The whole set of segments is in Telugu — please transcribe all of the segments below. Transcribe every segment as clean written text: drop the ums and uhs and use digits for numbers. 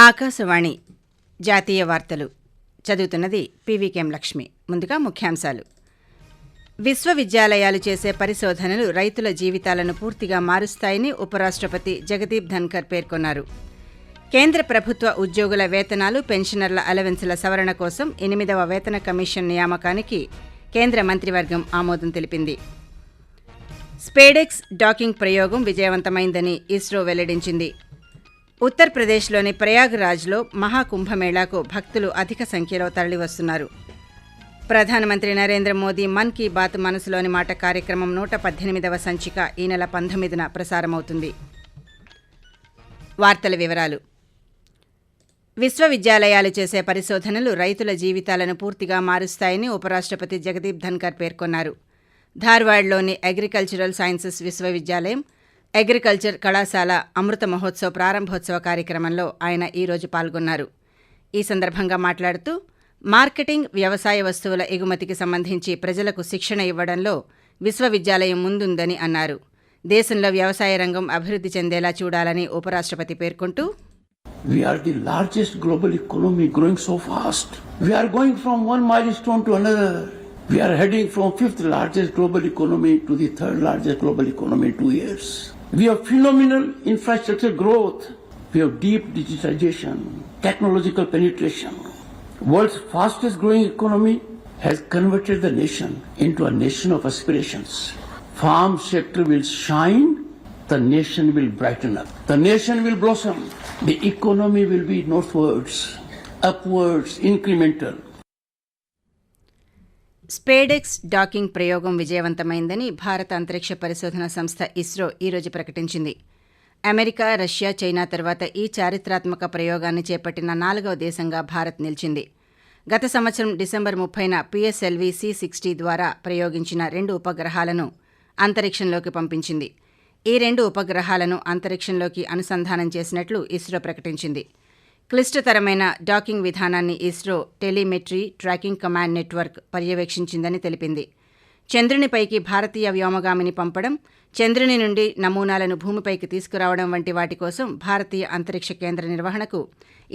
ఆకాశవాణి జాతీయ వార్తలు చదువుతున్నది పీవీకేఎం లక్ష్మి. ముందుగా ముఖ్యాంశాలు. విశ్వవిద్యాలయాలు చేసే పరిశోధనలు రైతుల జీవితాలను పూర్తిగా మారుస్తాయని ఉపరాష్ట్రపతి జగదీప్ ధన్కర్ పేర్కొన్నారు. కేంద్ర ప్రభుత్వ ఉద్యోగుల వేతనాలు, పెన్షనర్ల అలవెన్సుల సవరణ కోసం 8వ వేతన కమిషన్ నియామకానికి కేంద్ర మంత్రివర్గం ఆమోదం తెలిపింది. స్పేడెక్స్ డాకింగ్ ప్రయోగం విజయవంతమైందని ఇస్రో వెల్లడించింది. ఉత్తరప్రదేశ్లోని ప్రయాగ్రాజ్లో మహాకుంభమేళాకు భక్తులు అధిక సంఖ్యలో తరలివస్తున్నారు. ప్రధానమంత్రి నరేంద్ర మోదీ మన్ కీ బాత్ మనసులోని మాట కార్యక్రమం 118వ సంచిక ఈ నెల 19న ప్రసారమవుతుంది. వార్తల వివరాలు. విశ్వవిద్యాలయాలు చేసే పరిశోధనలు రైతుల జీవితాలను పూర్తిగా మారుస్తాయని ఉపరాష్ట్రపతి జగదీప్ ధన్కర్ పేర్కొన్నారు. ధార్వాడ్లోని అగ్రికల్చరల్ సైన్సెస్ విశ్వవిద్యాలయం అగ్రికల్చర్ కళాశాల అమృత మహోత్సవ్ ప్రారంభోత్సవ కార్యక్రమంలో ఆయన ఈరోజు పాల్గొన్నారు. ఈ సందర్భంగా మాట్లాడుతూ మార్కెటింగ్, వ్యవసాయ వస్తువుల ఎగుమతికి సంబంధించి ప్రజలకు శిక్షణ ఇవ్వడంలో విశ్వవిద్యాలయం ముందుందని అన్నారు. దేశంలో వ్యవసాయ రంగం అభివృద్ధి చెందేలా చూడాలని ఉపరాష్ట్రపతి పేర్కొంటూ, We are the largest global economy, growing so fast. We are going from one milestone to another. We are heading from 5th largest global economy to the 3rd largest global economy in 2 years. We have phenomenal infrastructure growth. We have deep digitization, technological penetration. World's fastest growing economy has converted the nation into a nation of aspirations. Farm sector will shine, the nation will brighten up. The nation will blossom. The economy will be northwards, upwards, incremental. SpaDeX docking ప్రయోగం విజయవంతమైందని భారత అంతరిక్ష పరిశోధన సంస్థ ఇస్రో ఈరోజు ప్రకటించింది. అమెరికా, రష్యా, చైనా తర్వాత ఈ చారిత్రాత్మక ప్రయోగాన్ని చేపట్టిన 4వ దేశంగా భారత్ నిలిచింది. గత సంవత్సరం డిసెంబర్ 30న పిఎస్ఎల్వి C-60 ద్వారా ప్రయోగించిన 2 ఉపగ్రహాలను అంతరిక్షంలోకి పంపించింది. ఈ 2 ఉపగ్రహాలను అంతరిక్షంలోకి అనుసంధానం చేసినట్లు ఇస్రో ప్రకటించింది. క్లిష్టతరమైన డాకింగ్ విధానాన్ని ISRO telemetry tracking command network పర్యవేక్షించిందని తెలిపింది. చంద్రునిపైకి భారతీయ వ్యోమగామిని పంపడం, చంద్రుని నుండి నమూనాలను భూమిపైకి తీసుకురావడం వంటి వాటి కోసం భారతీయ అంతరిక్ష కేంద్ర నిర్వహణకు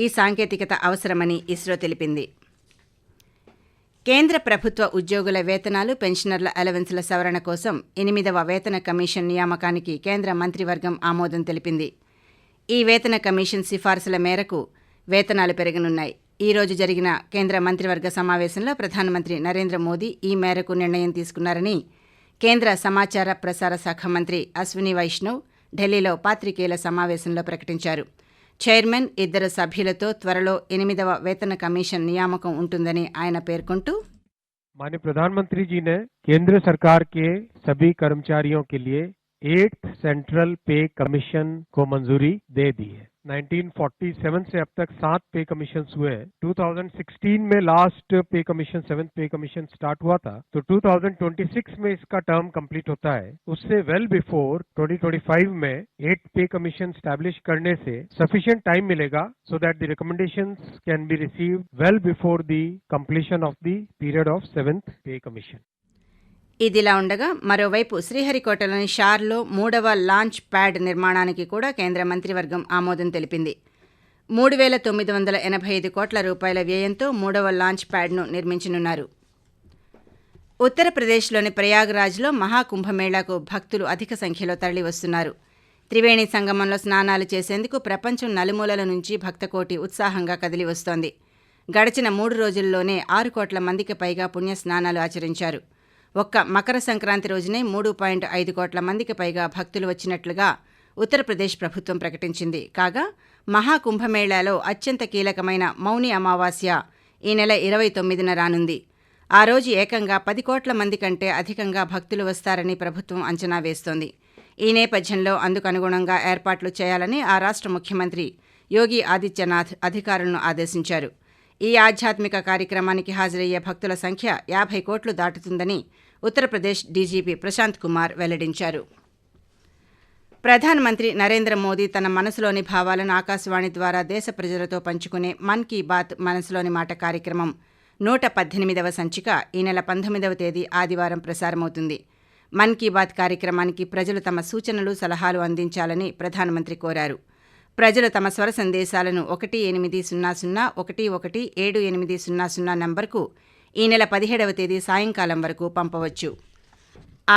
ఈ సాంకేతికత అవసరమని ఇస్రో తెలిపింది. కేంద్ర ప్రభుత్వ ఉద్యోగుల వేతనాలు, పెన్షనర్ల అలవెన్సుల సవరణ కోసం 8వ వేతన కమిషన్ నియామకానికి కేంద్ర మంత్రివర్గం ఆమోదం తెలిపింది. ఈ వేతన కమిషన్ సిఫార్సుల మేరకు వేతనాలు పెరగనున్నాయి. ఈ రోజు జరిగిన కేంద్ర మంత్రివర్గ సమావేశంలో ప్రధానమంత్రి నరేంద్ర మోదీ ఈ మేరకు నిర్ణయం తీసుకున్నారని కేంద్ర సమాచార ప్రసార శాఖ మంత్రి అశ్విని వైష్ణవ్ ఢిల్లీలో పాత్రికేయుల సమావేశంలో ప్రకటించారు. చైర్మన్, 2 సభ్యులతో త్వరలో 8వ వేతన కమిషన్ నియామకం ఉంటుందని ఆయన పేర్కొంటూ, माननीय प्रधानमंत्री जी ने केंद्र सरकार के सभी कर्मचारियों के लिए 8th सेंट्रल पे कमीशन को मंजूरी दे दी है. 1947 से अब तक 7 पे कमीशन हुए हैं. 2016 में लास्ट पे कमीशन 7th पे कमीशन स्टार्ट हुआ था, तो 2026 में इसका टर्म कंप्लीट होता है. उससे वेल बिफोर 2025 में 8th पे कमीशन स्टैब्लिश करने से सफिशिएंट टाइम मिलेगा so that the recommendations can be received well before the completion of the period of 7th pay commission. ఇదిలా ఉండగా మరోవైపు శ్రీహరికోటలోని షార్లో 3వ లాంచ్ ప్యాడ్ నిర్మాణానికి కూడా కేంద్ర మంత్రివర్గం ఆమోదం తెలిపింది. 3,985 కోట్ల రూపాయల వ్యయంతో 3వ లాంచ్ ప్యాడ్ను నిర్మించనున్నారు. ఉత్తరప్రదేశ్లోని ప్రయాగ్రాజ్లో మహాకుంభమేళాకు భక్తులు అధిక సంఖ్యలో తరలివస్తున్నారు. త్రివేణి సంగమంలో స్నానాలు చేసేందుకు ప్రపంచం నలుమూలల నుంచి భక్తకోటి ఉత్సాహంగా కదిలివస్తోంది. గడిచిన 3 రోజుల్లోనే 6 కోట్ల మందికి పైగా పుణ్యస్నానాలు ఆచరించారు. ఒక్క మకర సంక్రాంతి రోజునే 3.5 కోట్ల మందికి పైగా భక్తులు వచ్చినట్లుగా ఉత్తరప్రదేశ్ ప్రభుత్వం ప్రకటించింది. కాగా మహాకుంభమేళాలో అత్యంత కీలకమైన మౌని అమావాస్య ఈ నెల 29న రానుంది. ఆ రోజు ఏకంగా 10 కోట్ల మంది కంటే అధికంగా భక్తులు వస్తారని ప్రభుత్వం అంచనా వేస్తోంది. ఈ నేపథ్యంలో అందుకు అనుగుణంగా ఏర్పాట్లు చేయాలని ఆ రాష్ట్ర ముఖ్యమంత్రి యోగి ఆదిత్యనాథ్ అధికారులను ఆదేశించారు. ఈ ఆధ్యాత్మిక కార్యక్రమానికి హాజరయ్యే భక్తుల సంఖ్య 50 కోట్లు దాటుతుందని ఉత్తరప్రదేశ్ డీజీపీ ప్రశాంత్ కుమార్ వెల్లడించారు. ప్రధానమంత్రి నరేంద్ర మోదీ తన మనసులోని భావాలను ఆకాశవాణి ద్వారా దేశ ప్రజలతో పంచుకునే మన్ కీ బాత్ మనసులోని మాట కార్యక్రమం 118వ సంచిక ఈ నెల 19వ తేదీ ఆదివారం ప్రసారమవుతుంది. మన్ కీ బాత్ కార్యక్రమానికి ప్రజలు తమ సూచనలు, సలహాలు అందించాలని ప్రధానమంత్రి కోరారు. ప్రజలు తమ స్వర సందేశాలను 180011780 నంబర్కు ఈ నెల 17వ తేదీ సాయంకాలం వరకు పంపవచ్చు.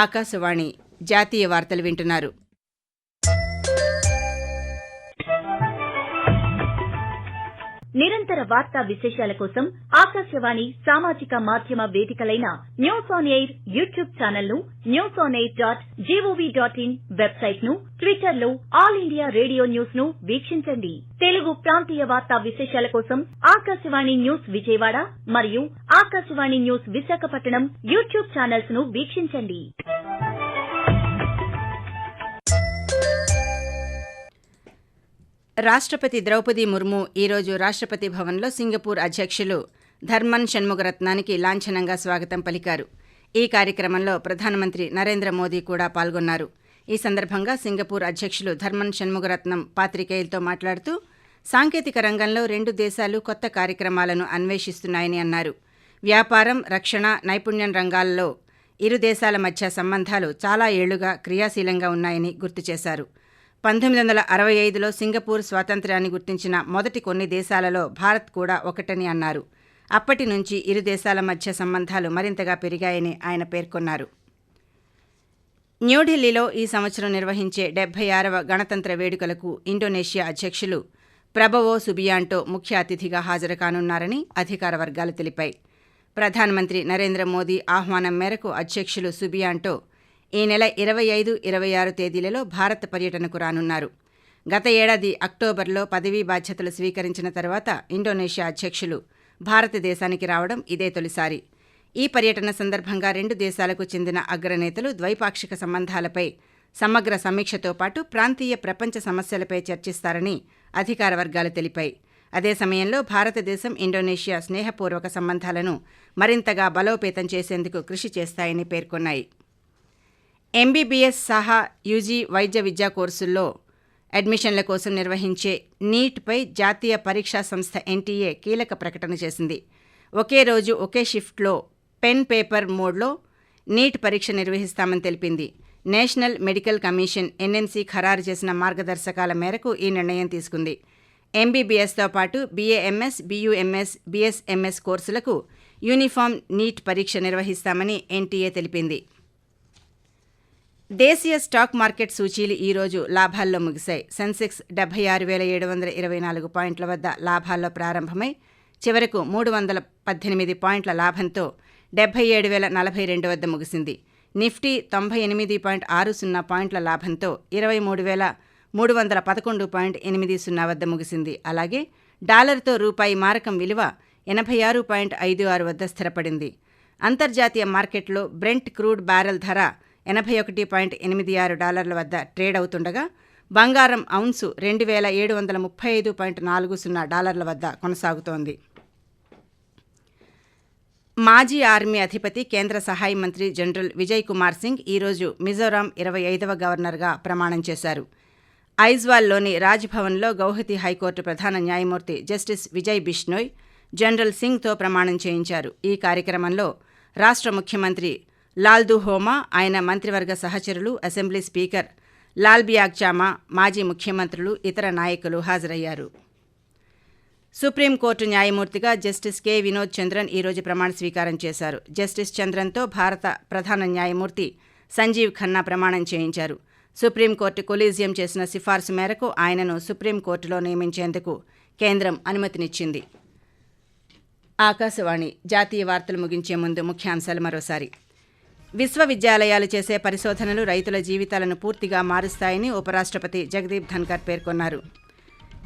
ఆకాశవాణి జాతీయ వార్తలు వింటున్నారు. నిరంతర వార్తా విశేషాల కోసం ఆకాశవాణి సామాజిక మాధ్యమ వేదికలైన news on air YouTube channel ను, newsonair.gov.in వెబ్సైట్ ను, ట్విట్టర్ లో ఆల్ ఇండియా రేడియో న్యూస్ ను వీక్షించండి. తెలుగు ప్రాంతీయ వార్తా విశేషాల కోసం ఆకాశవాణి న్యూస్ విజయవాడ మరియు Akashvani news Visakhapatnam YouTube channels ను వీక్షించండి. రాష్ట్రపతి ద్రౌపది ముర్ము ఈరోజు రాష్ట్రపతి భవన్లో సింగపూర్ అధ్యక్షులు ధర్మన్ షణ్ముగరత్నానికి లాంఛనంగా స్వాగతం పలికారు. ఈ కార్యక్రమంలో ప్రధానమంత్రి నరేంద్ర మోదీ కూడా పాల్గొన్నారు. ఈ సందర్భంగా సింగపూర్ అధ్యక్షులు ధర్మన్ షణ్ముగరత్నం పాత్రికేయులతో మాట్లాడుతూ సాంకేతిక రంగంలో రెండు దేశాలు కొత్త కార్యక్రమాలను అన్వేషిస్తున్నాయని అన్నారు. వ్యాపారం, రక్షణ, నైపుణ్యం రంగాల్లో ఇరు దేశాల మధ్య సంబంధాలు చాలా ఏళ్లుగా క్రియాశీలంగా ఉన్నాయని గుర్తు చేశారు. 1965లో సింగపూర్ స్వాతంత్ర్యాన్ని గుర్తించిన మొదటి కొన్ని దేశాలలో భారత్ కూడా ఒకటని అన్నారు. అప్పటి నుంచి ఇరు దేశాల మధ్య సంబంధాలు మరింతగా పెరిగాయని ఆయన పేర్కొన్నారు. న్యూఢిల్లీలో ఈ సంవత్సరం నిర్వహించే 76వ గణతంత్ర వేడుకలకు ఇండోనేషియా అధ్యక్షులు ప్రభవో సుబియాంటో ముఖ్య అతిథిగా హాజరు కానున్నారని అధికార వర్గాలు తెలిపాయి. ప్రధానమంత్రి నరేంద్ర మోదీ ఆహ్వానం మేరకు అధ్యక్షులు సుబియాంటో ఈ నెల 25, 26 తేదీలలో భారత్ పర్యటనకు రానున్నారు. గత ఏడాది అక్టోబర్లో పదవీ బాధ్యతలు స్వీకరించిన తర్వాత ఇండోనేషియా అధ్యక్షులు భారతదేశానికి రావడం ఇదే తొలిసారి. ఈ పర్యటన సందర్భంగా రెండు దేశాలకు చెందిన అగ్రనేతలు ద్వైపాక్షిక సంబంధాలపై సమగ్ర సమీక్షతో పాటు ప్రాంతీయ ప్రపంచ సమస్యలపై చర్చిస్తారని అధికార వర్గాలు తెలిపాయి. అదే సమయంలో భారతదేశం, ఇండోనేషియా స్నేహపూర్వక సంబంధాలను మరింతగా బలోపేతం చేసేందుకు కృషి చేస్తాయని పేర్కొన్నాయి. ఎంబీబీఎస్ సహా యూజీ వైద్య విద్యా కోర్సుల్లో అడ్మిషన్ల కోసం నిర్వహించే నీట్పై జాతీయ పరీక్షా సంస్థ ఎన్టీఏ కీలక ప్రకటన చేసింది. ఒకే రోజు ఒకే షిఫ్ట్లో పెన్ పేపర్ మోడ్లో నీట్ పరీక్ష నిర్వహిస్తామని తెలిపింది. నేషనల్ మెడికల్ కమిషన్ ఎన్ఎంసీ ఖరారు చేసిన మార్గదర్శకాల మేరకు ఈ నిర్ణయం తీసుకుంది. ఎంబీబీఎస్తో పాటు బీఏఎంఎస్, బీయూఎంఎస్, బీఎస్ఎంఎస్ కోర్సులకు యూనిఫామ్ నీట్ పరీక్ష నిర్వహిస్తామని ఎన్టీఏ తెలిపింది. దేశీయ స్టాక్ మార్కెట్ సూచీలు ఈరోజు లాభాల్లో ముగిశాయి. సెన్సెక్స్ 76,724 పాయింట్ల వద్ద లాభాల్లో ప్రారంభమై చివరకు 318 పాయింట్ల లాభంతో 77,042 వద్ద ముగిసింది. నిఫ్టీ 98.60 పాయింట్ల లాభంతో 23,311.80 వద్ద ముగిసింది. అలాగే డాలర్తో రూపాయి మారకం విలువ 86.56 వద్ద స్థిరపడింది. అంతర్జాతీయ మార్కెట్లో బ్రెంట్ క్రూడ్ బ్యారెల్ ధర $81.86 వద్ద ట్రేడ్ అవుతుండగా బంగారం ఔన్సు $2,735.40 వద్ద కొనసాగుతోంది. మాజీ ఆర్మీ అధిపతి, కేంద్ర సహాయ మంత్రి జనరల్ విజయ్ కుమార్ సింగ్ ఈరోజు మిజోరాం 25వ గవర్నర్గా ప్రమాణం చేశారు. ఐజ్వాల్లోని రాజ్భవన్లో గౌహతి హైకోర్టు ప్రధాన న్యాయమూర్తి జస్టిస్ విజయ్ బిష్నోయ్ జనరల్ సింగ్తో ప్రమాణం చేయించారు. ఈ కార్యక్రమంలో రాష్ట్ర ముఖ్యమంత్రి లాల్దుహోమా, ఆయన మంత్రివర్గ సహచరులు, అసెంబ్లీ స్పీకర్ లాల్బియాగ్చామా, మాజీ ముఖ్యమంత్రులు, ఇతర నాయకులు హాజరయ్యారు. సుప్రీంకోర్టు న్యాయమూర్తిగా జస్టిస్ కె వినోద్ చంద్రన్ ఈరోజు ప్రమాణ స్వీకారం చేశారు. జస్టిస్ చంద్రన్తో భారత ప్రధాన న్యాయమూర్తి సంజీవ్ ఖన్నా ప్రమాణం చేయించారు. సుప్రీంకోర్టు కొలీజియం చేసిన సిఫార్సు మేరకు ఆయనను సుప్రీంకోర్టులో నియమించేందుకు కేంద్రం అనుమతినిచ్చింది. ఆకాశవాణి జాతీయ వార్తలు ముగించే ముందు ముఖ్యాంశాలు మరోసారి. విశ్వవిద్యాలయాలు చేసే పరిశోధనలు రైతుల జీవితాలను పూర్తిగా మారుస్తాయని ఉపరాష్ట్రపతి జగదీప్ ధన్కర్ పేర్కొన్నారు.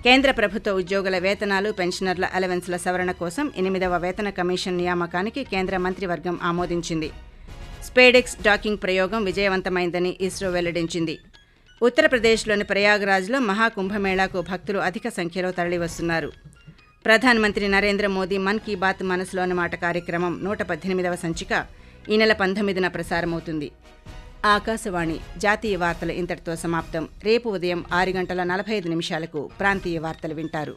కేంద్ర ప్రభుత్వ ఉద్యోగుల వేతనాలు, పెన్షనర్ల అలవెన్స్ల సవరణ కోసం 8వ వేతన కమిషన్ నియామకానికి కేంద్ర మంత్రివర్గం ఆమోదించింది. స్పేడెక్స్ డాకింగ్ ప్రయోగం విజయవంతమైందని ఇస్రో వెల్లడించింది. ఉత్తరప్రదేశ్లోని ప్రయాగ్రాజ్లో మహాకుంభమేళాకు భక్తులు అధిక సంఖ్యలో తరలివస్తున్నారు. ప్రధానమంత్రి నరేంద్ర మోదీ మన్ కీ బాత్ మనసులోని మాట కార్యక్రమం 118వ సంచిక ఈ నెల 19న ప్రసారమవుతుంది. ఆకాశవాణి జాతీయ వార్తలు ఇంతటితో సమాప్తం. రేపు ఉదయం 6:45 ప్రాంతీయ వార్తలు వింటారు.